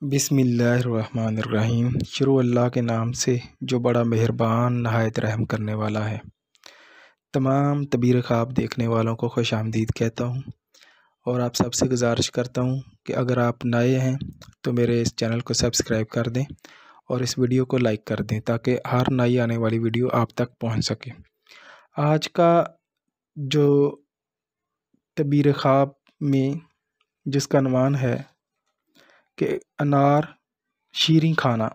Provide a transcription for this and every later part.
بسم اللہ الرحمن الرحیم۔ شروع اللہ کے نام سے جو بڑا مہربان نہایت رحم کرنے والا ہے۔ تمام تعبیر خواب دیکھنے والوں کو خوش آمدید کہتا ہوں، اور آپ سب سے گزارش کرتا ہوں کہ اگر آپ نئے ہیں تو میرے اس چینل کو سبسکرائب کر دیں اور اس ویڈیو کو لائک کر دیں تاکہ ہر نئی آنے والی ویڈیو آپ تک پہنچ سکے۔ آج کا جو تعبیر خواب میں جس کا عنوان ہے کہ انار شیریں کھانا،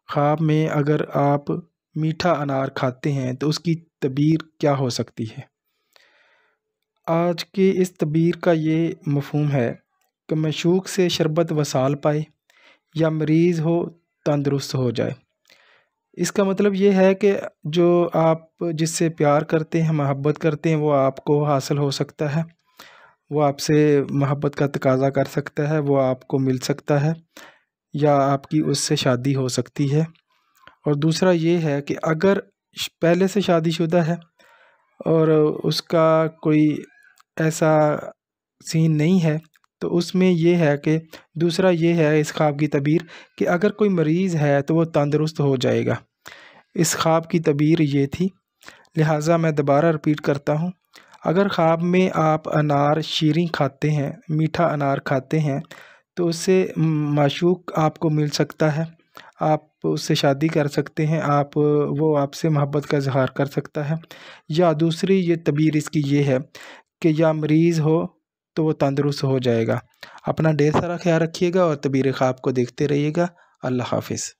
خواب میں اگر آپ میٹھا انار کھاتے ہیں تو اس کی تعبیر کیا ہو سکتی ہے۔ آج کے اس تعبیر کا یہ مفہوم ہے کہ معشوق سے شربت وصال پائے یا مریض ہو تندرست ہو جائے۔ اس کا مطلب یہ ہے کہ جو آپ جس سے پیار کرتے ہیں، محبت کرتے ہیں، وہ آپ کو حاصل ہو سکتا ہے، وہ آپ سے محبت کا تقاضا کر سکتا ہے، وہ آپ کو مل سکتا ہے، یا آپ کی اس سے شادی ہو سکتی ہے۔ اور دوسرا یہ ہے کہ اگر پہلے سے شادی شدہ ہے اور اس کا کوئی ایسا سین نہیں ہے تو اس میں یہ ہے کہ دوسرا یہ ہے اس خواب کی تعبیر کہ اگر کوئی مریض ہے تو وہ تندرست ہو جائے گا۔ اس خواب کی تعبیر یہ تھی، لہٰذا میں دوبارہ رپیٹ کرتا ہوں، اگر خواب میں آپ انار شیریں کھاتے ہیں، میٹھا انار کھاتے ہیں، تو اس سے معشوق آپ کو مل سکتا ہے، آپ اس سے شادی کر سکتے ہیں، وہ آپ سے محبت کا اظہار کر سکتا ہے، یا دوسری یہ تعبیر اس کی یہ ہے کہ یا مریض ہو تو وہ تندرست ہو جائے گا۔ اپنا ڈھیر سارا خیال رکھیے گا اور تعبیر خواب کو دیکھتے رہیے گا۔ اللہ حافظ۔